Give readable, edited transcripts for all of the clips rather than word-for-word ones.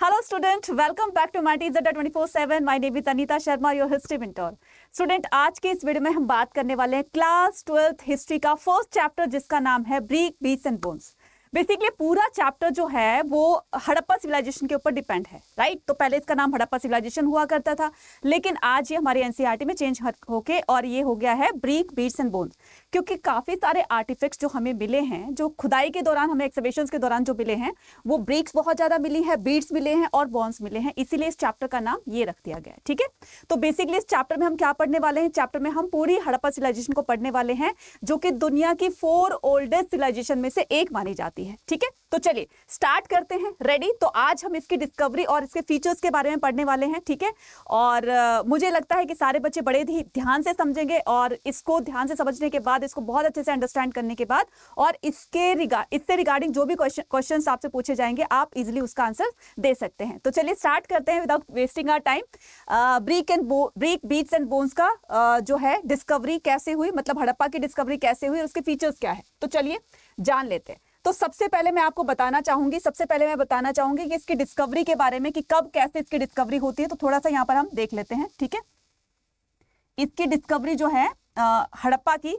Hello student, welcome back to my TZ 24/7. My name is Anita Sharma, your history mentor. Student, आज के इस video में हम बात करने वाले हैं क्लास 12th हिस्ट्री का फर्स्ट चैप्टर जिसका नाम है brick beads and bones. Basically पूरा चैप्टर जो है वो हड़प्पा सिविलाइजेशन के ऊपर डिपेंड है, राइट। तो पहले इसका नाम हड़प्पा सिविलाइजेशन हुआ करता था, लेकिन आज ये हमारे एनसीईआरटी में चेंज होके और ये हो गया है ब्रिक बीट्स एंड बोन्स, क्योंकि काफी सारे आर्टिफैक्ट्स जो हमें मिले हैं, जो खुदाई के दौरान हमें एक्सकवेशंस के दौरान जो मिले हैं, वो ब्रिक्स बहुत ज्यादा मिली है, बीट्स मिले हैं और बोन्स मिले हैं, इसीलिए इस चैप्टर का नाम ये रख दिया गया है। ठीक है, तो बेसिकली इस चैप्टर में हम क्या पढ़ने वाले हैं? चैप्टर में हम पूरी हड़प्पा सिविलाइजेशन को पढ़ने वाले हैं, जो कि दुनिया की 4 ओल्डेस्ट सिविलाइजेशन में से एक मानी जाती है। ठीक है, तो चलिए स्टार्ट करते हैं। रेडी? तो आज हम इसकी डिस्कवरी और इसके फीचर्स के बारे में पढ़ने वाले हैं। ठीक है, और मुझे लगता है कि सारे बच्चे बड़े ही ध्यान से समझेंगे और इसको ध्यान से समझने के बाद, इसको बहुत अच्छे से अंडरस्टैंड करने के बाद और इससे रिगार्डिंग जो भी क्वेश्चंस आपसे पूछे जाएंगे, आप इजीली उसका आंसर दे सकते हैं। तो चलिए स्टार्ट करते हैं without wasting our time. Brick beads and bones का जो है डिस्कवरी कैसे हुई, मतलब हड़प्पा की डिस्कवरी कैसे हुई और उसके फीचर्स क्या है, तो चलिए जान लेते हैं। तो सबसे पहले मैं बताना चाहूंगी कि इसकी डिस्कवरी के बारे में, कि कब कैसे इसकी डिस्कवरी होती है। तो थोड़ा सा यहां पर हम देख लेते हैं। ठीक है, इसकी डिस्कवरी जो है हड़प्पा की,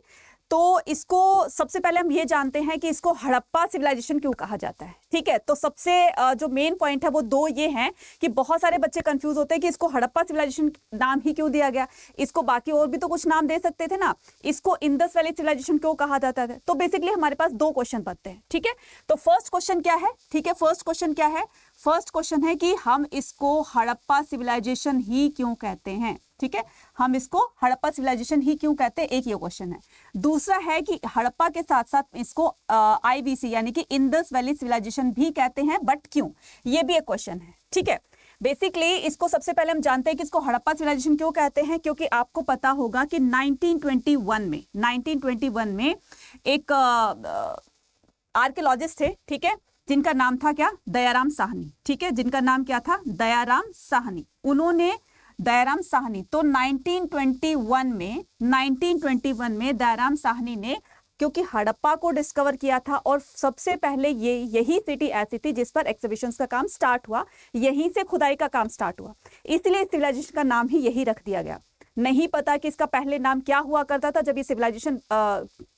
तो इसको सबसे पहले हम ये जानते हैं कि इसको हड़प्पा सिविलाइजेशन क्यों कहा जाता है। ठीक है, तो सबसे जो मेन पॉइंट है वो दो ये हैं कि बहुत सारे बच्चे कंफ्यूज होते हैं कि इसको हड़प्पा सिविलाइजेशन नाम ही क्यों दिया गया, इसको बाकी और भी तो कुछ नाम दे सकते थे ना, इसको इंडस वैली सिविलाइजेशन क्यों कहा जाता था। तो बेसिकली हमारे पास दो क्वेश्चन बनते हैं। ठीक है, तो फर्स्ट क्वेश्चन क्या है? ठीक है, फर्स्ट क्वेश्चन है कि हम इसको हड़प्पा सिविलाइजेशन ही क्यों कहते हैं। ठीक है, हम इसको हड़प्पा सिविलाइजेशन ही क्यों कहते हैं, एक ये क्वेश्चन है। दूसरा है कि हड़प्पा के साथ साथ इसको आईवीसी यानी कि इंडस वैली सिविलाइजेशन भी कहते हैं, बट क्यों, ये भी एक क्वेश्चन है। ठीक है, बेसिकली इसको सबसे पहले हम जानते हैं कि इसको हड़प्पा सिविलाइजेशन क्यों कहते हैं, क्योंकि आपको पता होगा कि 1921 में एक आर्कियोलॉजिस्ट थे, ठीक है, जिनका नाम था क्या? दयाराम साहनी। ठीक है, जिनका नाम क्या था? दयाराम साहनी। उन्होंने दयाराम साहनी, तो 1921 में दयाराम साहनी ने, क्योंकि हड़प्पा को डिस्कवर किया था और सबसे पहले यही सिटी ऐसी थी जिस पर एक्सकवेशंस का काम स्टार्ट हुआ, यहीं से खुदाई का काम स्टार्ट हुआ, इसलिए सिविलाइजेशन का नाम ही यही रख दिया गया। नहीं पता कि इसका पहले नाम क्या हुआ करता था जब ये सिविलाइजेशन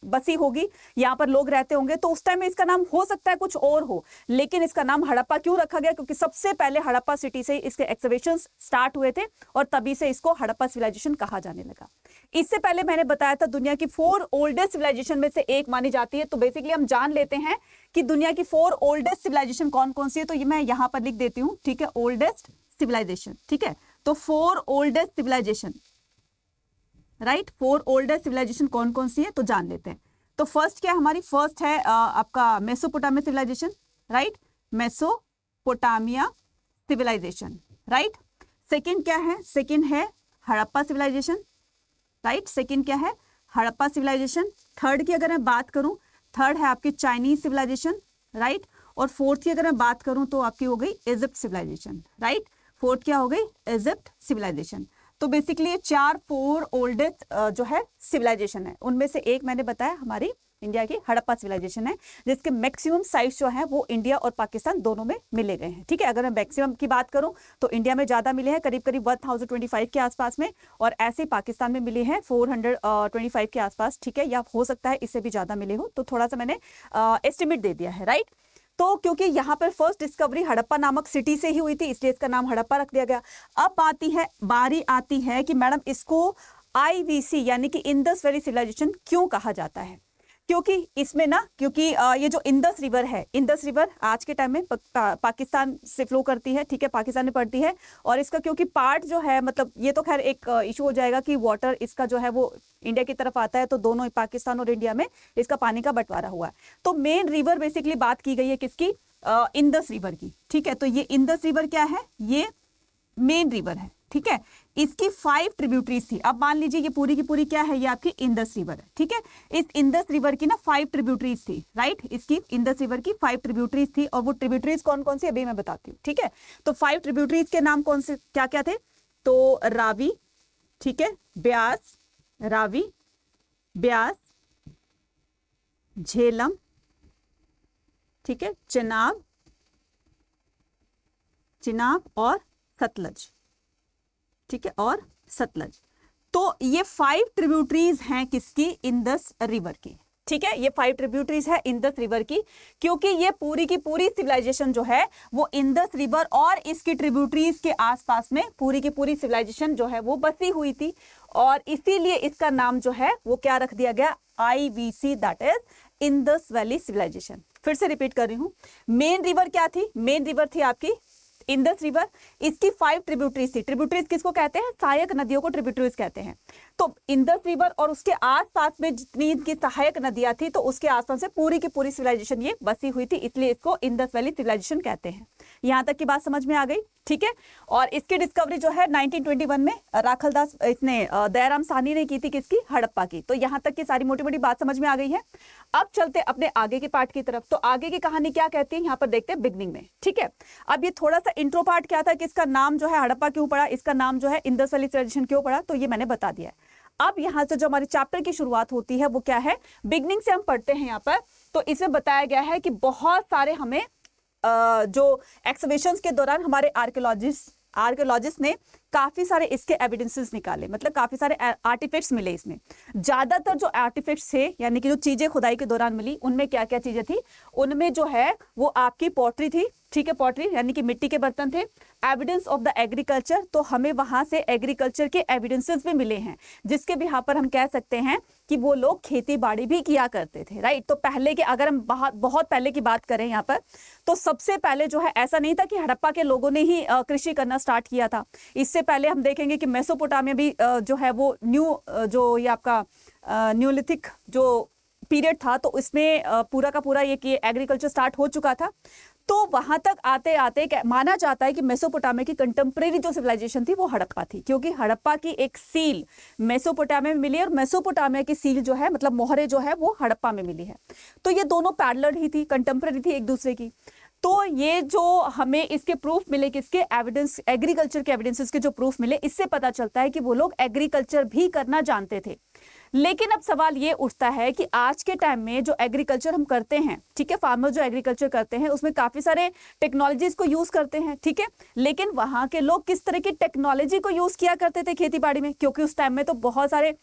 बसी होगी, यहाँ पर लोग रहते होंगे, तो उस टाइम में इसका नाम हो सकता है कुछ और हो, लेकिन इसका नाम हड़प्पा क्यों रखा गया? क्योंकि सबसे पहले हड़प्पा सिटी से इसके एक्सकवेशंस स्टार्ट हुए थे और तभी से इसको हड़प्पा सिविलाइजेशन कहा जाने लगा। इससे पहले मैंने बताया था दुनिया की 4 ओल्डेस्ट सिविलाइजेशन में से एक मानी जाती है। तो बेसिकली हम जान लेते हैं कि दुनिया की 4 ओल्डेस्ट सिविलाइजेशन कौन कौन सी है। तो ये मैं यहां पर लिख देती हूं। ठीक है, ओल्डेस्ट सिविलाइजेशन। ठीक है, तो 4 oldest civilisation, right, 4 oldest civilisation कौन कौन सी है तो जान लेते हैं। तो फर्स्ट क्या हमारी? फर्स्ट है आपका Mesopotamia civilisation, right, Mesopotamia civilisation, right. Second क्या है? सेकंड है हड़प्पा सिविलाइजेशन, राइट, सेकंड क्या है? हड़प्पा सिविलाइजेशन। थर्ड की अगर मैं बात करूं, थर्ड है आपकी चाइनीज सिविलाइजेशन, राइट, और फोर्थ की अगर मैं बात करूं तो आपकी हो गई इजिप्ट सिविलाइजेशन, राइट। फोर्थ क्या हो गई? Egypt civilisation. तो बेसिकली ये 4 ओल्डेस्ट जो है सिविलाइजेशन है, उनमें से एक मैंने बताया हमारी इंडिया की हड़प्पा सिविलाइजेशन है, जिसके मैक्सिमम साइट्स जो है वो इंडिया और पाकिस्तान दोनों में मिले गए हैं। ठीक है, अगर मैं मैक्सिमम की बात करूं तो इंडिया में ज्यादा मिले हैं, करीब 1025 के आसपास में, और ऐसे पाकिस्तान में मिले हैं 425 के आसपास। ठीक है, या हो सकता है इससे भी ज्यादा मिले हो, तो थोड़ा सा मैंने एस्टिमेट दे दिया है, राइट। तो क्योंकि यहाँ पर फर्स्ट डिस्कवरी हड़प्पा नामक सिटी से ही हुई थी, इसलिए इसका नाम हड़प्पा रख दिया गया। अब बारी आती है कि मैडम इसको आईवीसी यानी कि इंडस वैली सिविलाइजेशन क्यों कहा जाता है? क्योंकि इसमें ना, क्योंकि ये जो इंडस रिवर है, इंडस रिवर आज के टाइम में पाकिस्तान से फ्लो करती है। ठीक है, पाकिस्तान में पड़ती है, और इसका क्योंकि पार्ट जो है, मतलब ये तो खैर एक इशू हो जाएगा कि वाटर इसका जो है वो इंडिया की तरफ आता है, तो दोनों पाकिस्तान और इंडिया में इसका पानी का बंटवारा हुआ है। तो मेन रिवर बेसिकली बात की गई है किसकी? इंडस रिवर की। ठीक है, तो ये इंडस रिवर क्या है? ये मेन रिवर है। ठीक है, इसकी 5 ट्रिब्यूटरीज थी। अब मान लीजिए ये पूरी की पूरी क्या है? ये आपकी इंडस रिवर है। ठीक है, इस इंडस रिवर की ना 5 ट्रिब्यूटरीज थी, राइट। इसकी इंडस रिवर की 5 ट्रिब्यूटरीज थी, और वो ट्रिब्यूटरीज कौन कौन सी अभी मैं बताती हूँ। ठीक है, तो 5 ट्रिब्यूटरीज के नाम कौन से क्या क्या थे? तो रावी, ठीक है, ब्यास, रावी, ब्यास, झेलम, ठीक है, चेनाब, चिनाब और सतलज, ठीक है, और सतलज। तो ये 5 ट्रिब्यूटरीज हैं किसकी? इंदस रिवर की, ठीक है, ये 5 ट्रिब्यूटरीज है इंदस रिवर की, क्योंकि ये पूरी की पूरी सिविलाइजेशन जो है वो इंदस रिवर और इसकी ट्रिब्यूटरीज के आसपास में पूरी की पूरी सिविलाइजेशन जो है वो बसी हुई थी, और इसीलिए इसका नाम जो है वो क्या रख दिया गया? IVC, that is Indus valley civilisation. फिर से रिपीट कर रही हूं, मेन रिवर क्या थी? मेन रिवर थी आपकी इंदस रिवर, इसकी 5 ट्रिब्यूटरीज थी। ट्रिब्यूटरीज किसको कहते हैं? सहायक नदियों को ट्रिब्यूटरीज कहते हैं। तो इंदस रिवर और उसके आसपास में जितनी इनकी सहायक नदियां थी, तो उसके आसपास से पूरी की पूरी सिविलाइजेशन ये बसी हुई थी, इसलिए इसको इंदस वैली सिविलाइजेशन कहते हैं। यहां तक की बात समझ में आ गई, ठीक है। और इसकी डिस्कवरी जो है 1921 में राखलदास दयाराम साहनी ने की थी, किसकी? हड़प्पा की। तो यहां तक की सारी मोटी मोटी बात समझ में आ गई है। अब चलते अपने आगे के पार्ट की तरफ। तो आगे की कहानी क्या कहती है यहाँ पर देखते हैं बिगनिंग में, ठीक है। अब ये थोड़ा सा इंट्रो पार्ट क्या था कि इसका नाम जो है हड़प्पा क्यों पड़ा, इसका नाम जो है इंदस वैली सिविलाइजेशन क्यों पड़ा, तो ये मैंने बता दिया है। अब यहां से जो हमारे चैप्टर की शुरुआत होती है वो क्या है? बिगनिंग से हम पढ़ते हैं यहाँ पर। तो इसमें बताया गया है कि बहुत सारे हमें जो एक्सकवेशंस के दौरान हमारे आर्कियोलॉजिस्ट ने काफी सारे इसके एविडेंसेस निकाले, मतलब काफी सारे आर्टिफैक्ट्स मिले इसमें। ज्यादातर जो आर्टिफैक्ट्स थे, यानी कि जो चीजें खुदाई के दौरान मिली, उनमें क्या क्या चीजें थी? उनमें जो है वो आपकी पॉटरी थी, ठीक है, पॉटरी यानी कि मिट्टी के बर्तन थे। एविडेंस ऑफ द एग्रीकल्चर, तो हमें वहां से एग्रीकल्चर के एविडेंसेस भी मिले हैं, जिसके बिहाफ पर हम कह सकते हैं कि वो लोग खेती बाड़ी भी किया करते थे, राइट। तो पहले के, अगर हम बहुत पहले की बात करें यहाँ पर, तो सबसे पहले जो है ऐसा नहीं था कि हड़प्पा के लोगों ने ही कृषि करना स्टार्ट किया था। इससे पहले हम देखेंगे कि मेसोपोटामिया भी जो है वो जो ये आपका न्यूलिथिक जो पीरियड था, तो इसमें पूरा का पूरा ये कि एग्रीकल्चर स्टार्ट हो चुका था। तो वहां तक आते आते माना जाता है कि मेसोपोटामिया की कंटेम्प्रेरी जो सिविलाइजेशन थी वो हड़प्पा थी, क्योंकि हड़प्पा की एक सील मेसोपोटामिया में मिली और मेसोपोटामिया की सील जो है, मतलब मोहरे जो है, वो हड़प्पा में मिली है। तो ये दोनों पैरेलल ही थी, कंटेम्प्रेरी थी एक दूसरे की। तो ये जो हमें इसके प्रूफ मिले, किसके? एविडेंस, एग्रीकल्चर के एविडेंसेस के जो प्रूफ मिले, इससे पता चलता है कि वो लोग एग्रीकल्चर भी करना जानते थे। लेकिन अब सवाल ये उठता है कि आज के टाइम में जो एग्रीकल्चर हम करते हैं, ठीक है, फार्मर जो एग्रीकल्चर करते हैं उसमें काफी सारे टेक्नोलॉजीज को यूज करते हैं, ठीक है। लेकिन वहां के लोग किस तरह की टेक्नोलॉजी को यूज किया करते थे खेती बाड़ी में? क्योंकि उस टाइम में तो बहुत सारे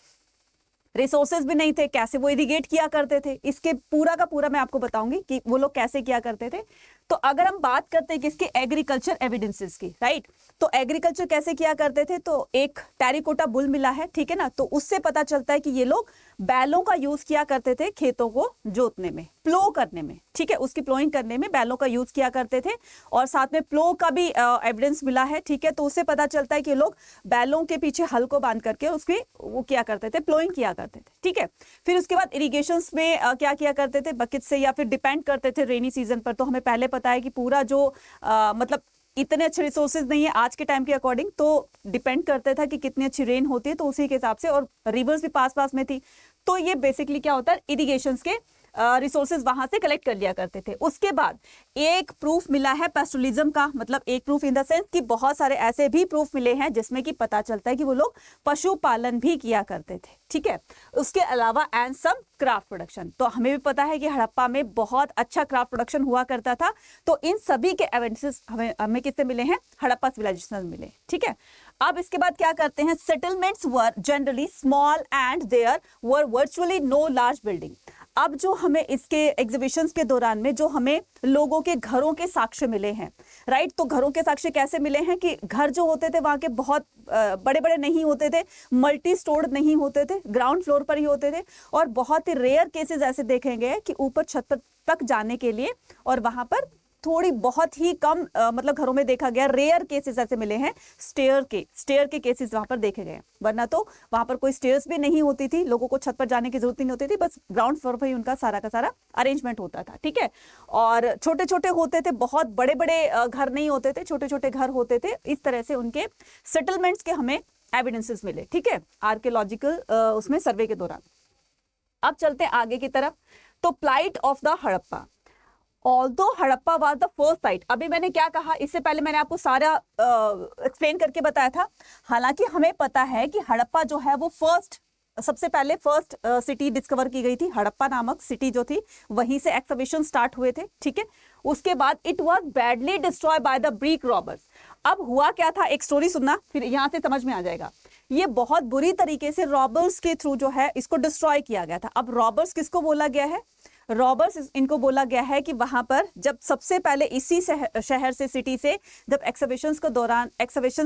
रिसोर्सेज भी नहीं थे, कैसे वो इरिगेट किया करते थे, इसके पूरा का पूरा मैं आपको बताऊंगी कि वो लोग कैसे किया करते थे। तो अगर हम बात करते हैं किसके? एग्रीकल्चर एविडेंसेस की, राइट। तो एग्रीकल्चर कैसे किया करते थे? तो एक टेरिकोटा बुल मिला है, ठीक है ना, तो उससे पता चलता है कि ये लोग बैलों का यूज किया करते थे खेतों को जोतने में, प्लो करने में, ठीक है, उसकी प्लोइंग करने में बैलों का यूज किया करते थे। और साथ में प्लो का भी एविडेंस मिला है, ठीक है। तो उससे पता चलता है कि लोग बैलों के पीछे हल को बांध करके उसकी वो किया करते थे, प्लोइंग किया करते थे, ठीक है। फिर उसके बाद इरिगेशंस में क्या किया करते थे? बकेट से, या फिर डिपेंड करते थे रेनी सीजन पर। तो हमें पहले पता है कि पूरा जो मतलब इतने अच्छे रिसोर्सेज नहीं है आज के टाइम के अकॉर्डिंग, तो डिपेंड करता था कि कितनी अच्छी रेन होती है, तो उसी के हिसाब से, और रिवर्स भी पास पास में थी। तो ये बेसिकली क्या होता है? इरिगेशंस के रिसोर्सेज वहां से कलेक्ट कर लिया करते थे। उसके बाद एक प्रूफ मिला है पेस्टोरलिज्म का, मतलब एक प्रूफ इन द सेंस कि बहुत सारे ऐसे भी प्रूफ मिले हैं जिसमें कि पता चलता है कि वो लोग पशुपालन भी किया करते थे, ठीक है। उसके अलावा एंड सम क्राफ्ट प्रोडक्शन, तो हमें भी पता है कि हड़प्पा में बहुत अच्छा क्राफ्ट प्रोडक्शन हुआ करता था। तो इन सभी के एविडेंसेस हमें किससे मिले हैं? हड़प्पा सिविलाइजेशन मिले, ठीक है। अब इसके बाद क्या करते हैं? Settlements were generally small and there were virtually no large building. अब जो हमें इसके एग्जीबिशंस के दौरान में जो हमें लोगों के घरों के साक्ष्य मिले हैं, राइट। तो घरों के साक्ष्य कैसे मिले हैं? कि घर जो होते थे वहां के बहुत बड़े बड़े नहीं होते थे, मल्टी स्टोर्ड नहीं होते थे, ग्राउंड फ्लोर पर ही होते थे। और बहुत ही रेयर केसेस ऐसे देखे गए कि ऊपर छत तक जाने के लिए, और वहां पर थोड़ी बहुत ही कम मतलब घरों में देखा गया, रेयर केसेस ऐसे मिले हैं स्टेयर के केसेस वहां पर देखे गए। वरना तो वहां पर कोई स्टेयर्स भी नहीं होती थी, लोगों को छत पर जाने की जरूरत नहीं होती थी, बस ग्राउंड फ्लोर पर ही उनका सारा का सारा अरेंजमेंट होता था, ठीक है। और छोटे छोटे होते थे, बहुत बड़े बड़े घर नहीं होते थे, छोटे छोटे घर होते थे। इस तरह से उनके सेटलमेंट्स के हमें एविडेंसेस मिले, ठीक है, आर्कियोलॉजिकल उसमें सर्वे के दौरान। अब चलते हैं आगे की तरफ। तो plight of the Harappa, although Harappa was the first site. अभी मैंने क्या कहा, इससे पहले मैंने आपको सारा एक्सप्लेन करके बताया था। हालांकि हमें पता है कि हड़प्पा जो है वो सबसे पहले फर्स्ट सिटी डिस्कवर की गई थी, हड़प्पा नामक सिटी जो थी, वहीं से एक्सकवेशन स्टार्ट हुए थे, ठीक है। उसके बाद it was badly destroy by the Greek robbers. अब हुआ क्या था, एक स्टोरी सुनना, फिर यहाँ से समझ में आ जाएगा। ये बहुत बुरी तरीके से रॉबर्स के थ्रू जो है इसको डिस्ट्रॉय किया गया था। अब रॉबर्स किसको बोला गया है? रॉबर्स इनको बोला गया है कि वहां पर जब सबसे पहले इसी शहर से, सिटी से, जब एक्सहिबिशंस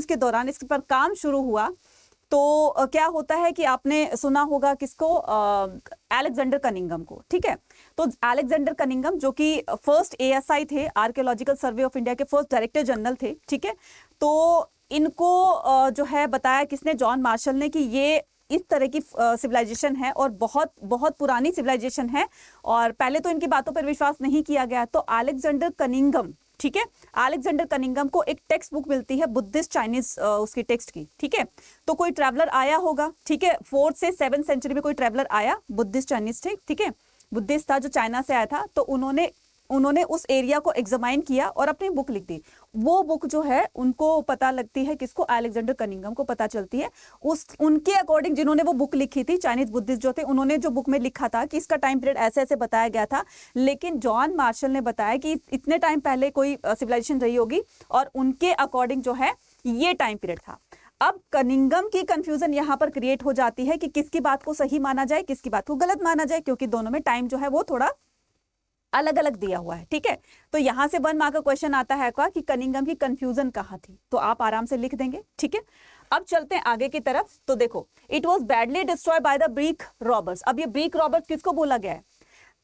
के दौरान इस पर काम शुरू हुआ, तो क्या होता है कि आपने सुना होगा किसको, अलेक्जेंडर कनिंघम को, ठीक है। तो अलेक्जेंडर कनिंघम जो कि फर्स्ट ASI थे, आर्कियोलॉजिकल सर्वे ऑफ इंडिया के फर्स्ट डायरेक्टर जनरल थे, ठीक है। तो इनको जो है बताया किसने, जॉन मार्शल ने, कि ये इस तरह की सिविलाइजेशन है और बहुत बहुत पुरानी सिविलाइजेशन है, और पहले तो इनकी बातों पर विश्वास नहीं किया गया। तो अलेक्जेंडर कनिंघम, ठीक है, अलेक्जेंडर कनिंघम को एक टेक्स्ट बुक मिलती है बुद्धिस्ट चाइनीज उसकी टेक्स्ट की, ठीक है। तो कोई ट्रैवलर आया होगा, ठीक है, 4th से 7th सेंचुरी में कोई ट्रैवलर आया, बुद्धिस्ट चाइनीज थे, ठीक है, बुद्धिस्ट था जो चाइना से आया था। तो उन्होंने उस एरिया को एग्जामाइन किया और अपनी बुक लिख दी। वो बुक जो है उनको पता लगती है, किसको, अलेक्जेंडर कनिंघम को पता चलती है। उनके अकॉर्डिंग जिन्होंने वो बुक लिखी थी, चाइनीज बुद्धिस्ट जो थे, उन्होंने जो बुक में लिखा था कि इसका टाइम पीरियड ऐसे ऐसे बताया गया था, लेकिन जॉन मार्शल ने बताया कि इतने टाइम पहले कोई सिविलाइजेशन रही होगी और उनके अकॉर्डिंग जो है ये टाइम पीरियड था। अब कनिंघम की कंफ्यूजन यहाँ पर क्रिएट हो जाती है कि किसकी बात को सही माना जाए, किसकी बात को गलत माना जाए, क्योंकि दोनों में टाइम जो है वो थोड़ा अलग अलग दिया हुआ है, ठीक है। तो यहां से 1 मार्क का क्वेश्चन आता है क्या कि कनिंघम की कंफ्यूजन कहां थी, तो आप आराम से लिख देंगे, ठीक है। अब चलते हैं आगे की तरफ। तो देखो, it was badly destroyed by the break robbers. अब ये ब्रीक रॉबर्स किसको बोला गया है?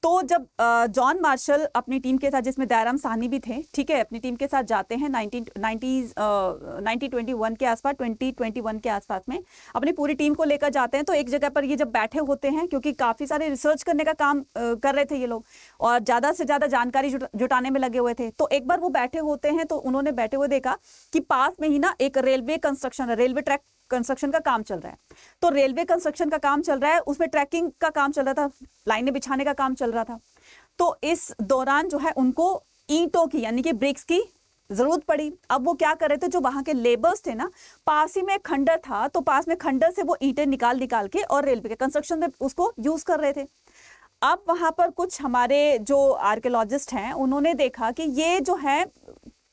तो जब जॉन मार्शल अपनी टीम के साथ, जिसमें दयाराम साहनी भी थे, ठीक है, अपनी टीम के साथ जाते हैं 1921 के आसपास, 2021 के आसपास में अपनी पूरी टीम को लेकर जाते हैं। तो एक जगह पर ये जब बैठे होते हैं, क्योंकि काफी सारे रिसर्च करने का काम कर रहे थे ये लोग और ज्यादा से ज्यादा जानकारी जुटाने में लगे हुए थे। तो एक बार वो बैठे होते हैं, तो उन्होंने बैठे हुए देखा कि पास में ही ना एक railway construction, railway track construction का काम चल रहा है। तो रेलवे कंस्ट्रक्शन का काम चल रहा है, उसमें ट्रैकिंग का काम चल रहा था, लाइनें बिछाने का काम चल रहा था। तो इस दौरान जो है उनको ईंटों की, यानी कि ब्रिक्स की जरूरत पड़ी। अब वो क्या कर रहे थे, जो वहां के लेबर्स थे ना, पास ही में खंडर था, तो पास में खंडर से वो ईंटें निकाल के और रेलवे के कंस्ट्रक्शन में उसको यूज कर रहे थे। अब वहां पर कुछ हमारे जो आर्कियोलॉजिस्ट हैं, उन्होंने देखा कि ये जो है,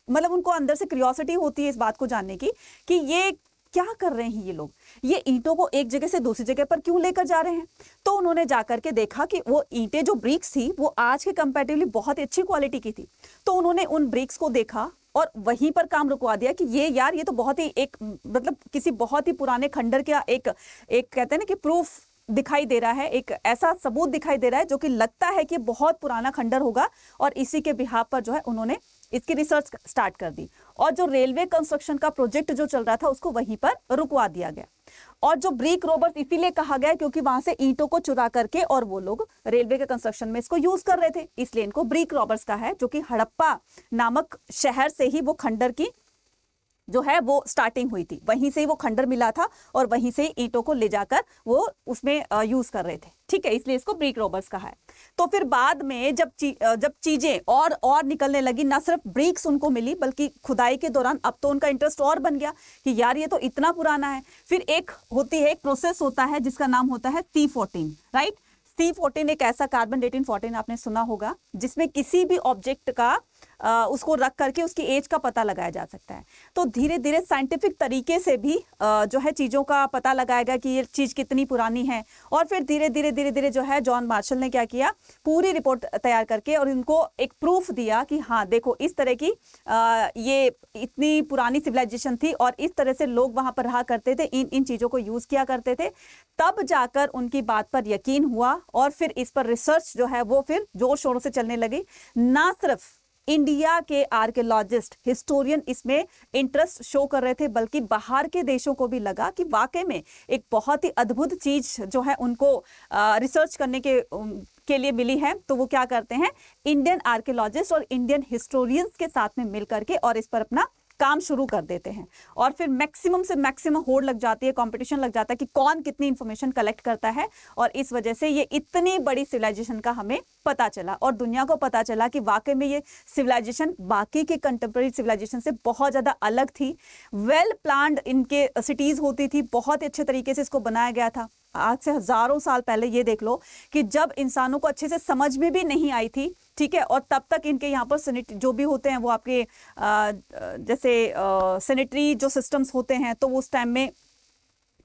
मतलब उनको अंदर से क्यूरियोसिटी होती है इस बात को जानने की कि ये क्या कर रहे हैं ये लोग, ये ईंटों को एक जगह से दूसरी जगह पर क्यों लेकर जा रहे हैं। तो उन्होंने जाकर के देखा कि वो ईंटें जो ब्रिक्स थी वो आज के कंपैरेटिवली बहुत ही अच्छी क्वालिटी की थी। तो उन्होंने उन ब्रिक्स को देखा और वहीं पर काम रुकवा दिया कि ये यार, ये तो बहुत ही एक, मतलब किसी बहुत ही पुराने खंडर का एक कहते हैं ना कि प्रूफ दिखाई दे रहा है, एक ऐसा सबूत दिखाई दे रहा है जो कि लगता है कि बहुत पुराना खंडर होगा। और इसी के बिहाफ पर जो है उन्होंने इसकी रिसर्च स्टार्ट कर दी और जो रेलवे कंस्ट्रक्शन का प्रोजेक्ट जो चल रहा था उसको वहीं पर रुकवा दिया गया। और जो ब्रिक रॉबर्स इसीलिए कहा गया क्योंकि वहां से ईंटों को चुरा करके और वो लोग रेलवे के कंस्ट्रक्शन में इसको यूज कर रहे थे, इसलिए इनको ब्रिक रॉबर्स कहा है, जो कि हड़प्पा नामक शहर से ही वो खंडर की जो है वो स्टार्टिंग हुई थी, वहीं से ही वो खंडर मिला था और वहीं से ईंटों को ले जाकर वो उसमें यूज कर रहे थे, ठीक है, इसलिए इसको ब्रिक रॉबर्स कहा है। तो फिर बाद में जब चीजें और निकलने लगी, ना सिर्फ ब्रिक्स उनको मिली बल्कि खुदाई के दौरान अब तो उनका इंटरेस्ट और बन गया कि यार ये तो इतना पुराना है। फिर एक प्रोसेस होता है जिसका नाम होता है C14, राइट। C14 एक ऐसा कार्बन 1814 आपने सुना होगा जिसमें किसी भी ऑब्जेक्ट का उसको रख करके उसकी एज का पता लगाया जा सकता है। तो धीरे धीरे साइंटिफिक तरीके से भी जो है चीज़ों का पता लगाया गया कि ये चीज़ कितनी पुरानी है। और फिर धीरे धीरे जो है जॉन मार्शल ने क्या किया, पूरी रिपोर्ट तैयार करके और इनको एक प्रूफ दिया कि हाँ देखो इस तरह की ये इतनी पुरानी सिविलाइजेशन थी और इस तरह से लोग वहाँ पर रहा करते थे, इन चीज़ों को यूज़ किया करते थे। तब जाकर उनकी बात पर यकीन हुआ और फिर इस पर रिसर्च जो है वो फिर जोर शोरों से चलने लगी। ना सिर्फ इंडिया के आर्कियोलॉजिस्ट, हिस्टोरियन इसमें इंटरेस्ट शो कर रहे थे बल्कि बाहर के देशों को भी लगा कि वाकई में एक बहुत ही अद्भुत चीज जो है उनको रिसर्च करने के लिए मिली है। तो वो क्या करते हैं, इंडियन आर्कियोलॉजिस्ट और इंडियन हिस्टोरियंस के साथ में मिल करके और इस पर अपना काम शुरू कर देते हैं। और फिर मैक्सिमम से मैक्सिमम होड़ लग जाती है, कंपटीशन लग जाता है कि कौन कितनी इंफॉर्मेशन कलेक्ट करता है। और इस वजह से ये इतनी बड़ी सिविलाइजेशन का हमें पता चला और दुनिया को पता चला कि वाकई में ये सिविलाइजेशन बाकी के कंटेम्प्रेरी सिविलाइजेशन से बहुत ज़्यादा अलग थी। वेल प्लान्ड इनके सिटीज़ होती थी, बहुत अच्छे तरीके से इसको बनाया गया था। आज से हजारों साल पहले ये देख लो कि जब इंसानों को अच्छे से समझ में भी नहीं आई थी, ठीक है, और तब तक इनके यहाँ पर जो भी होते हैं वो आपके जैसे सैनिटरी जो सिस्टम्स होते हैं तो उस टाइम में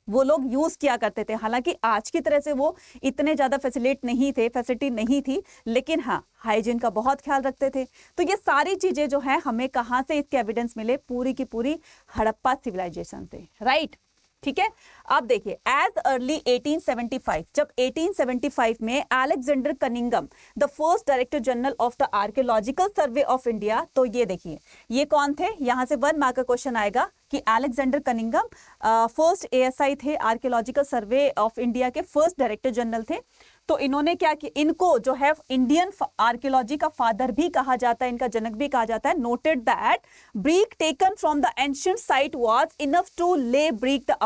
वो लोग यूज किया करते थे। हालांकि आज की तरह से वो इतने ज्यादा फैसिलिटी नहीं थी, लेकिन हाँ हाइजीन का बहुत ख्याल रखते थे। तो ये सारी चीजें जो है हमें कहाँ से इसके एविडेंस मिले, पूरी की पूरी हड़प्पा सिविलाइजेशन से, राइट। ठीक है, अब देखिए एज अर्ली 1875, जब 1875 में Alexander Cunningham the first director general of the archaeological survey of India, तो ये देखिए ये कौन थे, यहां से 1 मार्क का क्वेश्चन आएगा कि अलेक्जेंडर कनिंगम फर्स्ट एएसआई थे, आर्कियोलॉजिकल सर्वे ऑफ इंडिया के फर्स्ट डायरेक्टर जनरल थे। तो इन्होंने क्या किया, इनको जो है इंडियन आर्कियोलॉजी का फादर भी कहा जाता है, इनका जनक भी कहा जाता है। Noted that brick taken from the ancient site was enough to lay brick the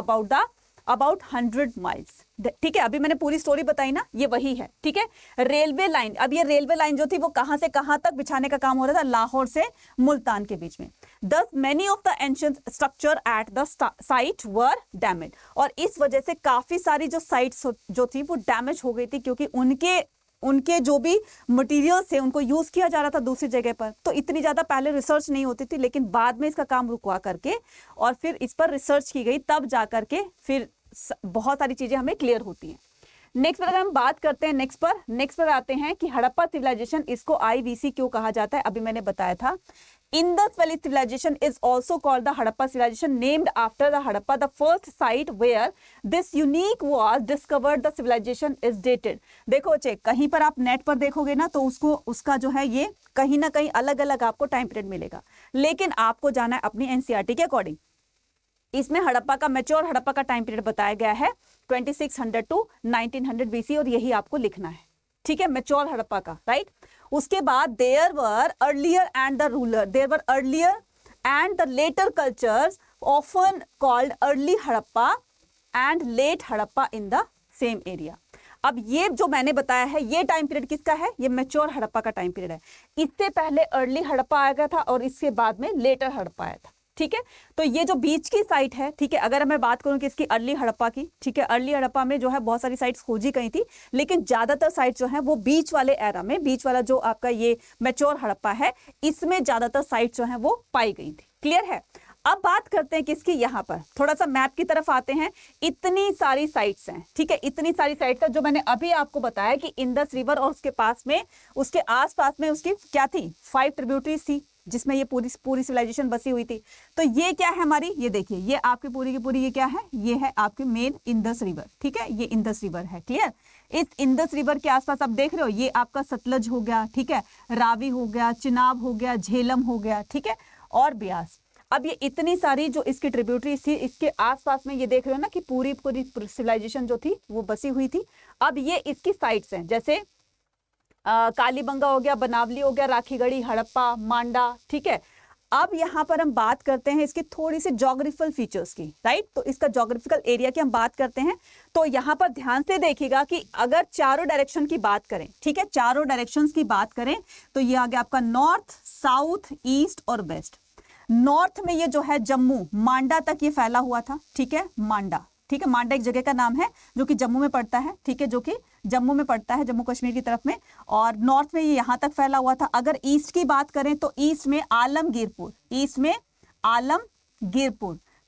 about 100 miles. ठीक है, अभी मैंने पूरी स्टोरी बताई ना, ये वही है। ठीक है, रेलवे लाइन, अब ये रेलवे लाइन जो थी वो कहां से कहां तक बिछाने का काम हो रहा था, लाहौर से मुल्तान के बीच में। Thus many of the ancient structure at the site were damaged, और इस वजह से काफी सारी जो साइट्स जो थी वो डैमेज हो गई थी, क्योंकि उनके जो भी मटेरियल्स थे उनको यूज किया जा रहा था दूसरी जगह पर। तो इतनी ज्यादा पहले रिसर्च नहीं होती थी, लेकिन बाद में इसका काम रुकवा करके और फिर इस पर रिसर्च की गई, तब जा करके फिर बहुत सारी चीजें हमें क्लियर होती हैं। नेक्स्ट पर अगर हम बात करते हैं, नेक्स्ट पर आते हैं कि हड़प्पा सिविलाइजेशन, इसको आईवीसी क्यों कहा जाता है, अभी मैंने बताया था। Indus Valley civilization is also called the Harappa civilization, named after the Harappa, the first site where this unique was discovered. The civilization is dated. देखो बच्चे, कहीं पर आप नेट पर देखोगे ना तो उसका जो है ये कहीं ना कहीं अलग अलग आपको टाइम पीरियड मिलेगा, लेकिन आपको जाना है अपनी एनसीईआरटी के अकॉर्डिंग। इसमें हड़प्पा का मैच्योर हड़प्पा का टाइम पीरियड बताया गया है 2600 टू 1900 बीसी, और यही आपको लिखना है। ठीक है, मैच्योर हड़प्पा का, राइट। उसके बाद there were earlier and the later cultures often called early Harappa and late Harappa in the same area. अब ये जो मैंने बताया है ये टाइम पीरियड किसका है, ये मैच्योर हड़प्पा का टाइम पीरियड है। इससे पहले अर्ली हड़प्पा आया गया था और इसके बाद में लेटर हड़प्पा आया था। ठीक है, तो ये जो बीच की साइट है, ठीक है, अगर मैं बात करूं कि इसकी अर्ली हड़प्पा की, ठीक है, अर्ली हड़प्पा में जो है बहुत सारी साइट्स खोजी गई थी, लेकिन ज्यादातर साइट जो है वो बीच वाले एरा में, बीच वाला जो आपका ये मैच्योर हड़प्पा है, इसमें ज्यादातर साइट जो है वो पाई गई थी। क्लियर है। अब बात करते हैं किसकी, यहाँ पर थोड़ा सा मैप की तरफ आते हैं। इतनी सारी साइट्स हैं, ठीक है, इतनी सारी साइट्स है जो मैंने अभी आपको बताया कि इंडस रिवर और उसके पास में, उसके आसपास में उसकी क्या थी, 5 ट्रिब्यूटरीज थी, जिसमें ये पूरी सिविलाइजेशन बसी हुई थी। तो ये क्या है हमारी, ये देखिए, ये आपकी पूरी की पूरी ये क्या है, ये है आपकी मेन इंडस रिवर। ठीक है, ये इंडस रिवर है। क्लियर। इस इंडस रिवर के आसपास आप देख रहे हो, ये आपका सतलज हो गया, ठीक है, रावी हो गया, चिनाब हो गया, झेलम हो गया, ठीक है, और ब्यास। अब ये इतनी सारी जो इसकी ट्रिब्यूटरीज थी, इसके आसपास में ये देख रहे हो ना कि पूरी पूरी सिविलाइजेशन जो थी वो बसी हुई थी। अब ये इसकी साइट्स हैं, जैसे कालीबंगा हो गया, बनावली हो गया, राखीगढ़ी, हड़प्पा, मांडा। ठीक है, अब यहाँ पर हम बात करते हैं इसकी थोड़ी सी जोग्राफिकल फीचर्स की, राइट। तो इसका जोग्राफिकल एरिया की हम बात करते हैं, तो यहाँ पर ध्यान से देखिएगा कि अगर चारों डायरेक्शन की बात करें, ठीक है, चारों डायरेक्शंस की बात करें तो ये आ गया आपका नॉर्थ, साउथ, ईस्ट और वेस्ट। नॉर्थ में ये जो है जम्मू, मांडा तक ये फैला हुआ था। ठीक है, मांडा, ठीक है, मांडा एक जगह का नाम है जो कि जम्मू में पड़ता है, ठीक है, जो कि जम्मू में पड़ता है, जम्मू कश्मीर की तरफ में, और नॉर्थ में ये यहाँ तक फैला हुआ था। अगर ईस्ट की बात करें तो ईस्ट में आलमगीरपुर,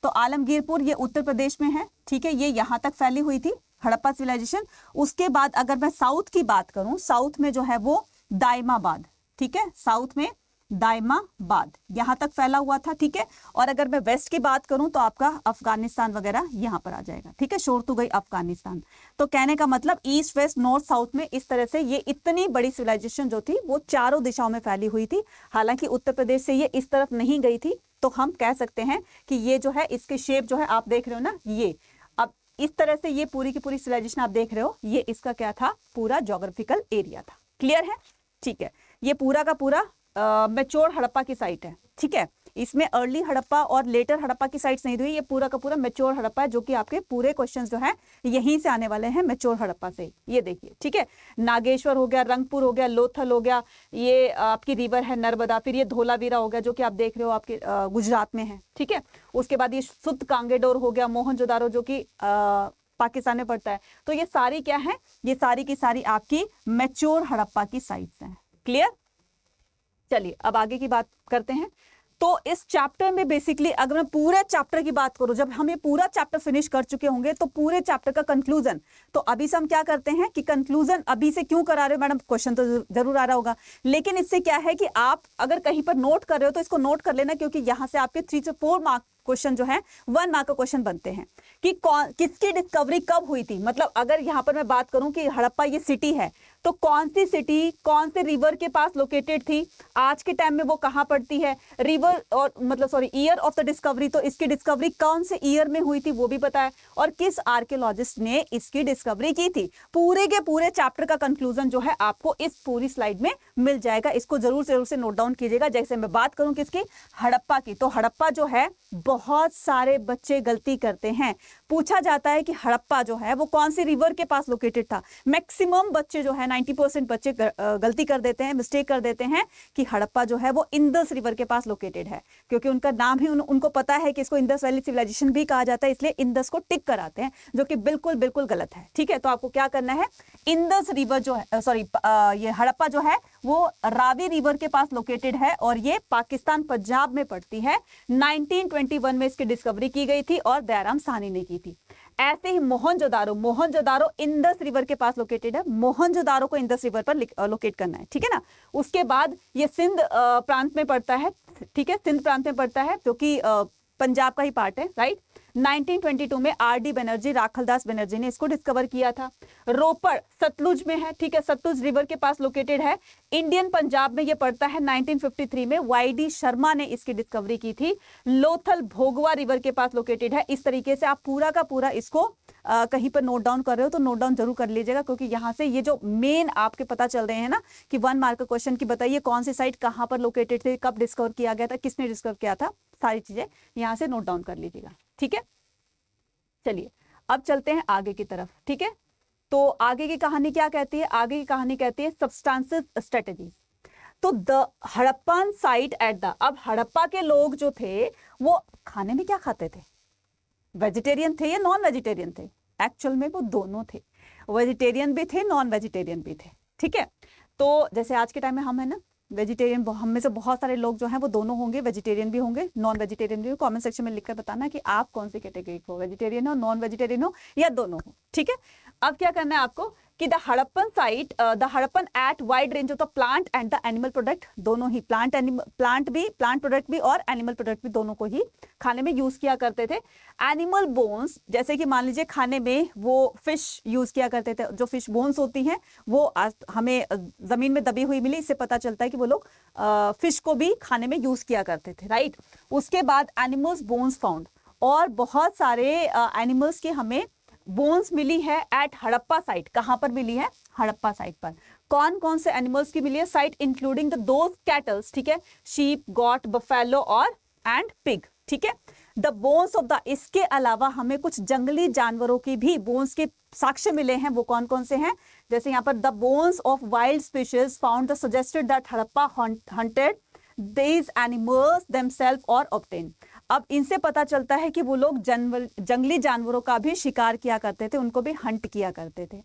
तो आलमगीरपुर ये उत्तर प्रदेश में है। ठीक है, ये यहाँ तक फैली हुई थी हड़प्पा सिविलाइजेशन। उसके बाद अगर मैं साउथ की बात करूं, साउथ में जो है वो दायमाबाद, ठीक है, साउथ में दायमाबाद यहां तक फैला हुआ था। ठीक है, और अगर मैं वेस्ट की बात करूं तो आपका अफगानिस्तान वगैरह यहां पर आ जाएगा। ठीक है, शोर तो गई अफगानिस्तान। तो कहने का मतलब ईस्ट, वेस्ट, नॉर्थ, साउथ में इस तरह से ये इतनी बड़ी सिविलाइजेशन जो थी वो चारों दिशाओं में फैली हुई थी। हालांकि उत्तर प्रदेश से ये इस तरफ नहीं गई थी, तो हम कह सकते हैं कि ये जो है इसकी शेप जो है आप देख रहे हो ना, ये अब इस तरह से ये पूरी की पूरी सिविलाइजेशन आप देख रहे हो, ये इसका क्या था, पूरा ज्योग्राफिकल एरिया था। क्लियर है। ठीक है, ये पूरा का पूरा मैच्योर हड़प्पा की साइट है। ठीक है, इसमें अर्ली हड़प्पा और लेटर हड़प्पा की साइट्स नहीं दी हुई, ये पूरा का पूरा मैच्योर हड़प्पा है, जो कि आपके पूरे क्वेश्चंस जो है यहीं से आने वाले हैं, मैच्योर हड़प्पा से। ये देखिए, ठीक है, नागेश्वर हो गया, रंगपुर हो गया, लोथल हो गया, ये आपकी रिवर है नर्मदा, फिर ये धोलावीरा हो गया जो कि आप देख रहे हो आपके गुजरात में है। ठीक है, उसके बाद ये सुत कांगेडोर हो गया, मोहनजोदारो जो कि पाकिस्तान में पड़ता है। तो ये सारी क्या है, ये सारी की सारी आपकी मैच्योर हड़प्पा की साइट्स हैं। क्लियर? चलिए अब आगे की बात करते हैं। तो इस चैप्टर में बेसिकली अगर मैं पूरे चैप्टर की बात करूं, जब हम ये पूरा चैप्टर फिनिश कर चुके होंगे तो पूरे चैप्टर का कंक्लूजन, तो अभी से हम क्या करते हैं कि कंक्लूजन अभी से क्यों करा रहे हो मैडम, क्वेश्चन तो जरूर आ रहा होगा, लेकिन इससे क्या है कि आप अगर कहीं पर नोट कर रहे हो तो इसको नोट कर लेना, क्योंकि यहां से आपके 3 से 4 मार्क क्वेश्चन जो है 1 मार्क का क्वेश्चन बनते हैं कि किसकी डिस्कवरी कब हुई थी। मतलब अगर यहां पर मैं बात करूं कि हड़प्पा ये सिटी है, तो कौन सी सिटी कौन से रिवर के पास लोकेटेड थी, आज के टाइम में वो कहां पड़ती है, रिवर और मतलब sorry year of the discovery, तो इसकी डिस्कवरी कौन से ईयर में हुई थी वो भी पता है, और किस आर्कियोलॉजिस्ट ने इसकी डिस्कवरी की थी। पूरे के पूरे चैप्टर का कंक्लूजन जो है आपको इस पूरी स्लाइड में मिल जाएगा। इसको जरूर से नोट डाउन कीजिएगा। जैसे मैं बात करूं किसकी, हड़प्पा की, तो हड़प्पा जो है बहुत सारे बच्चे गलती करते हैं। पूछा जाता है कि हड़प्पा जो है वो कौन सी रिवर के पास लोकेटेड था। मैक्सिमम बच्चे जो है 90% बच्चे गलती कर देते हैं, मिस्टेक कर देते हैं कि हड़प्पा जो है वो इंदस रिवर के पास लोकेटेड है, क्योंकि उनका नाम ही उनको पता है कि इसको इंदस वैली सिविलाइजेशन भी कहा जाता है, इसलिए इंदस को टिक कराते हैं, जो कि बिल्कुल बिल्कुल गलत है। ठीक है, तो आपको क्या करना है, इंदस रिवर जो है सॉरी ये हड़प्पा जो है वो रावी रिवर के पास लोकेटेड है और ये पाकिस्तान पंजाब में पड़ती है। 1921 में इसकी डिस्कवरी की गई थी और दयाराम साहनी ने की थी। ऐसे ही मोहनजोदारो इंदस रिवर के पास लोकेटेड है। मोहनजोदारो को इंदस रिवर पर लोकेट करना है, ठीक है ना। उसके बाद ये सिंध प्रांत में पड़ता है, ठीक है, सिंध प्रांत में पड़ता है, जो कि पंजाब का ही पार्ट है, राइट। 1922 में आर.डी. बनर्जी, राखलदास बनर्जी ने इसको डिस्कवर किया था। रोपड़ सतलुज में है, ठीक है, सतलुज रिवर के पास लोकेटेड है। इंडियन पंजाब में ये पड़ता है। 1953 में वाई.डी. शर्मा ने इसकी डिस्कवरी की थी। लोथल भोगवा रिवर के पास लोकेटेड है। इस तरीके से आप पूरा का पूरा इसको कहीं पर नोट डाउन कर रहे हो तो नोट डाउन जरूर कर लीजिएगा, क्योंकि यहाँ से ये जो मेन आपके पता चल रहे हैं ना कि 1 मार्क का क्वेश्चन की बताइए कौन सी साइट कहाँ पर लोकेटेड थी, कब डिस्कवर किया गया था, किसने डिस्कवर किया था, सारी चीजें यहाँ से नोट डाउन कर लीजिएगा। ठीक है, चलिए अब चलते हैं आगे की तरफ। ठीक है, तो आगे की कहानी क्या कहती है, आगे की कहानी कहती है सब्सटेंसेस स्ट्रेटजीज। तो the Harappan site at the, अब हड़प्पा के लोग जो थे वो खाने में क्या खाते थे, वेजिटेरियन थे या नॉन वेजिटेरियन थे? एक्चुअल में वो दोनों थे, वेजिटेरियन भी थे, नॉन वेजिटेरियन भी थे। ठीक है, तो जैसे आज के टाइम में हम है ना वेजिटेरियन, हम में से बहुत सारे लोग जो हैं वो दोनों होंगे, वेजिटेरियन भी होंगे, नॉन वेजिटेरियन भी हो। कमेंट सेक्शन में लिखकर बताना कि आप कौन सी कैटेगरी को, वेजिटेरियन हो, नॉन वेजिटेरियन हो, या दोनों हो। ठीक है, अब क्या करना है आपको कि the Harappan site, the Harappan ate wide range of the plant and the animal product, दोनों ही प्लांट प्रोडक्ट भी और एनिमल प्रोडक्ट भी दोनों को ही खाने में यूज किया करते थे। एनिमल बोन्स, जैसे कि मान लीजिए खाने में वो फिश यूज किया करते थे, जो फिश बोन्स होती हैं वो हमें जमीन में दबी हुई मिली, इससे पता चलता है कि वो लोग फिश को भी खाने में यूज किया करते थे, राइट। उसके बाद एनिमल्स बोन्स फाउंड, और बहुत सारे एनिमल्स के हमें बोन्स मिली है एट हड़प्पा साइट। कहां पर मिली है? हड़प्पा साइट पर। कौन कौन से एनिमल्स की मिली है? Site including the those kettles, ठीक है, शीप, गॉट, बफेलो और एंड पिग। ठीक है, द बोन्स ऑफ द, इसके अलावा हमें कुछ जंगली जानवरों की भी बोन्स के साक्ष्य मिले हैं। वो कौन कौन से हैं? जैसे यहाँ पर the bones of wild species found the suggested that Harappa hunted these animals themselves or obtain। अब इनसे पता चलता है कि वो लोग जंगली जानवरों का भी शिकार किया करते थे, उनको भी हंट किया करते थे।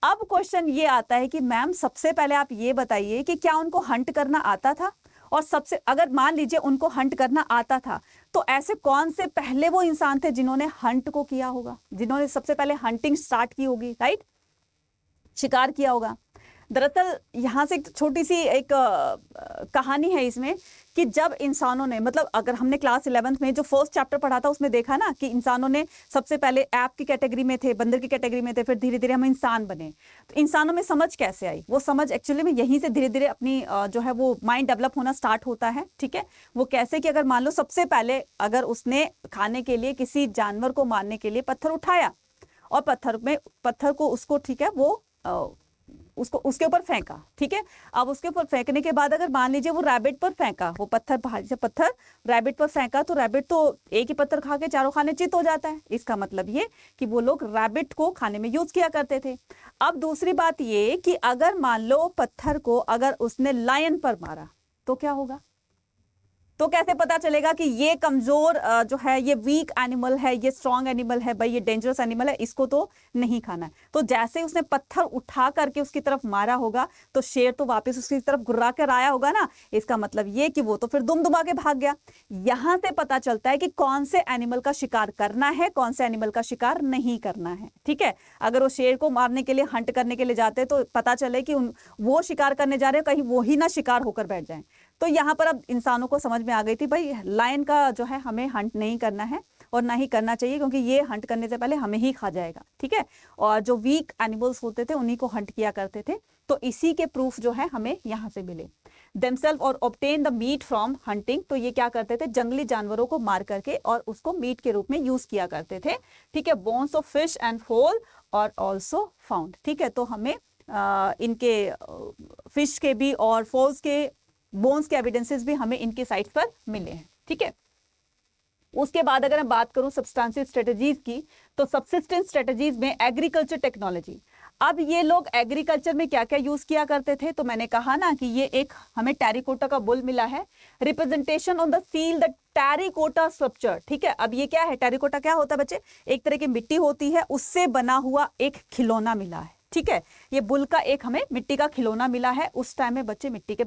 अब क्वेश्चन ये आता है कि मैम सबसे पहले आप ये बताइए कि क्या उनको हंट करना आता था? और सबसे, अगर मान लीजिए उनको हंट करना आता था, तो ऐसे कौन से पहले वो इंसान थे जिन्होंने हंट को किया होगा, जिन्होंने सबसे पहले हंटिंग स्टार्ट की होगी, राइट, शिकार किया होगा। दरअसल यहाँ से एक छोटी सी एक कहानी है इसमें कि जब इंसानों ने, मतलब अगर हमने क्लास 11th में जो फर्स्ट चैप्टर पढ़ा था उसमें देखा ना कि इंसानों ने सबसे पहले ऐप की कैटेगरी में थे, बंदर की कैटेगरी में थे, फिर धीरे धीरे हम इंसान बने। तो इंसानों में समझ कैसे आई? वो समझ एक्चुअली में यहीं से धीरे धीरे अपनी जो है वो माइंड डेवलप होना स्टार्ट होता है। ठीक है, वो कैसे कि अगर मान लो सबसे पहले अगर उसने खाने के लिए किसी जानवर को मारने के लिए पत्थर उठाया और पत्थर को उसको, ठीक है, वो उसको उसके ऊपर फेंका। ठीक है, अब उसके ऊपर फेंकने के बाद अगर मान लीजिए वो रैबिट पर फेंका, वो पत्थर भारी से पत्थर रैबिट पर फेंका, तो रैबिट तो एक ही पत्थर खा के चारों खाने चित हो जाता है। इसका मतलब ये कि वो लोग रैबिट को खाने में यूज किया करते थे। अब दूसरी बात ये कि अगर मान लो पत्थर को अगर उसने लायन पर मारा तो क्या होगा? तो कैसे पता चलेगा कि ये कमजोर जो है, ये वीक एनिमल है, ये स्ट्रॉन्ग एनिमल है, भाई ये डेंजरस एनिमल है, इसको तो नहीं खाना है। तो जैसे उसने पत्थर उठा करके उसकी तरफ मारा होगा तो शेर तो वापस उसकी तरफ गुर्रा कर आया होगा ना, इसका मतलब ये कि वो तो फिर दुम के भाग गया। यहां से पता चलता है कि कौन से एनिमल का शिकार करना है, कौन से एनिमल का शिकार नहीं करना है। ठीक है, अगर वो शेर को मारने के लिए, हंट करने के लिए जाते तो पता चले कि वो शिकार करने जा रहे हैं, कहीं वो ही ना शिकार होकर बैठ जाए। तो यहाँ पर अब इंसानों को समझ में आ गई थी भाई लायन का जो है हमें हंट नहीं करना है और ना ही करना चाहिए, क्योंकि ये हंट करने से पहले हमें ही खा जाएगा। ठीक है, और जो वीक एनिमल्स होते थे उन्हीं को हंट किया करते थे। तो इसी के प्रूफ जो है हमें यहाँ से मिले। देमसेल्फ और obtain the meat from hunting, तो ये क्या करते थे, जंगली जानवरों को मार करके और उसको मीट के रूप में यूज किया करते थे। ठीक है, बोन्स ऑफ फिश एंड फोल और ऑल्सो फाउंड। ठीक है, तो हमें इनके फिश के भी और फोल्स के बोन्स के एविडेंसेस भी हमें इनके साइट्स पर मिले हैं। ठीक है, उसके बाद अगर मैं बात करूं सब्सटेंशियल स्ट्रेटजीज की, तो सब्सिस्टेंस स्ट्रेटजीज में एग्रीकल्चर टेक्नोलॉजी। अब ये लोग एग्रीकल्चर में क्या क्या यूज किया करते थे, तो मैंने कहा ना कि ये एक हमें टेरिकोटा का बुल मिला है, representation on the seal the terracotta sculpture. ठीक है, अब ये क्या है, टेरिकोटा क्या होता है बच्चे, एक तरह की मिट्टी होती है, उससे बना हुआ एक खिलौना मिला है। ठीक है, ये बुल का एक हमें मिट्टी का खिलौना मिला है। उस टाइम में बच्चे मिट्टी के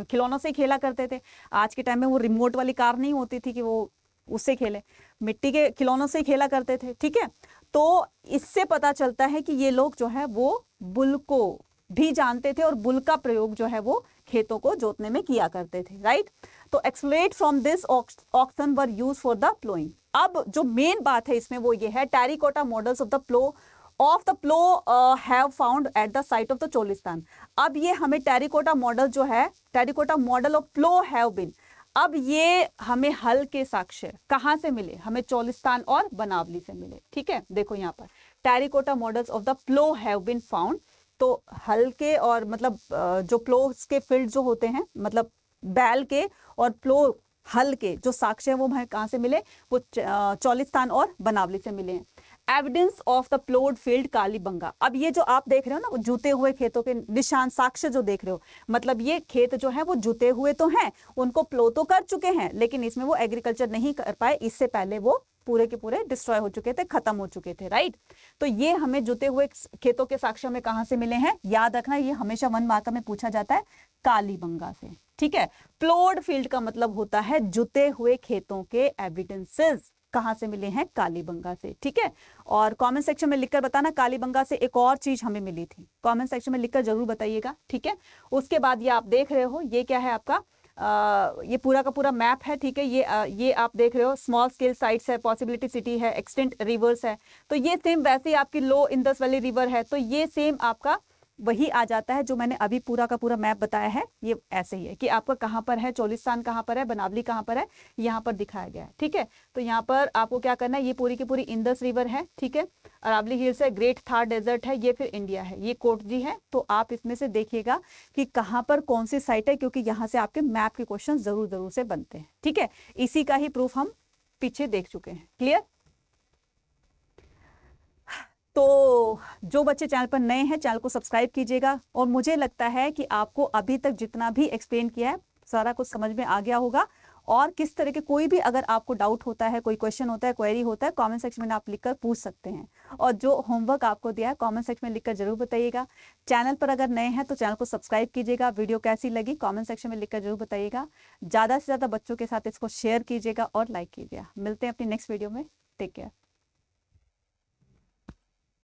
खिलौनों से खेला करते थे। आज के टाइम में वो रिमोट वाली कार नहीं होती थी कि वो उससे खेले, मिट्टी के खिलौनों से खेला करते थे। ठीक है, तो इससे पता चलता है कि ये लोग जो है वो बुल को भी जानते थे और बुल का प्रयोग जो है वो खेतों को जोतने में किया करते थे। राइट, तो exploit from this oxen were use for the ploughing. अब जो मेन बात है इसमें वो ये है, terracotta models of the plough have found at the site of the Cholistan. अब ये हमें टेरिकोटा मॉडल जो है, terracotta model of plough have been, अब ये हमें हल के साक्ष्य कहां से मिले, हमें चोलिस्तान और बनावली से मिले। ठीक है, देखो यहाँ पर terracotta models of the plough have been found. तो हल के और मतलब जो प्लोस के फील्ड जो होते हैं, मतलब बैल के और प्लो हल के जो साक्ष्य है वो हमें कहां से मिले, वो चोलिस्तान और बनावली से मिले हैं। Evidence of the ploughed field Kalibangan. अब ये जो आप देख रहे हो ना, वो जुते हुए खेतों के निशान साक्ष्य जो देख रहे हो, मतलब ये खेत जो है वो जुते हुए तो हैं, उनको प्लो तो कर चुके हैं, लेकिन इसमें वो एग्रीकल्चर नहीं कर पाए, इससे पहले वो पूरे के पूरे डिस्ट्रॉय हो चुके थे, खत्म हो चुके थे। राइट, तो ये हमें जुते हुए खेतों के साक्ष्य में कहां से मिले हैं, याद रखना ये हमेशा 1 मार्क में पूछा जाता है, कालीबंगा से। ठीक है, प्लोड फील्ड का मतलब होता है जुते हुए खेतों के एविडेंसेस कहां से मिले हैं, कालीबंगा से। ठीक है, और कमेंट सेक्शन में लिखकर बताना कालीबंगा से एक और चीज हमें मिली थी, कमेंट सेक्शन में लिखकर जरूर बताइएगा। ठीक है, उसके बाद ये आप देख रहे हो, ये क्या है आपका ये पूरा का पूरा मैप है। ठीक है, ये आप देख रहे हो स्मॉल स्केल साइट्स है, पॉसिबिलिटी सिटी है, एक्सटेंट रिवर्स है। तो ये सेम वैसे ही आपकी लो इंदस वैली रिवर है, तो ये सेम आपका वही आ जाता है जो मैंने अभी पूरा का पूरा मैप बताया है। ये ऐसे ही है कि आपका कहां पर है, चोलिस्तान कहां पर है, बनावली कहां पर है, यहाँ पर दिखाया गया है। ठीक है, तो यहाँ पर आपको क्या करना है, ये पूरी की पूरी इंदस रिवर है। ठीक है, अरावली हिल्स है, ग्रेट थार डेजर्ट है, ये फिर इंडिया है, ये कोटजी है। तो आप इसमें से देखिएगा कि कहां पर कौन सी साइट है, क्योंकि यहाँ से आपके मैप के क्वेश्चन जरूर से बनते हैं। ठीक है, इसी का ही प्रूफ हम पीछे देख चुके हैं। क्लियर? तो जो बच्चे चैनल पर नए हैं, चैनल को सब्सक्राइब कीजिएगा। और मुझे लगता है कि आपको अभी तक जितना भी एक्सप्लेन किया है सारा कुछ समझ में आ गया होगा। और किस तरह के कोई भी अगर आपको डाउट होता है, कोई क्वेश्चन होता है, क्वेरी होता है, कमेंट सेक्शन में आप लिखकर पूछ सकते हैं। और जो होमवर्क आपको दिया है कमेंट सेक्शन में लिखकर जरूर बताइएगा। चैनल पर अगर नए हैं तो चैनल को सब्सक्राइब कीजिएगा। वीडियो कैसी लगी कमेंट सेक्शन में लिखकर जरूर बताइएगा। ज़्यादा से ज़्यादा बच्चों के साथ इसको शेयर कीजिएगा और लाइक कीजिएगा। मिलते हैं अपनी नेक्स्ट वीडियो में। Take care.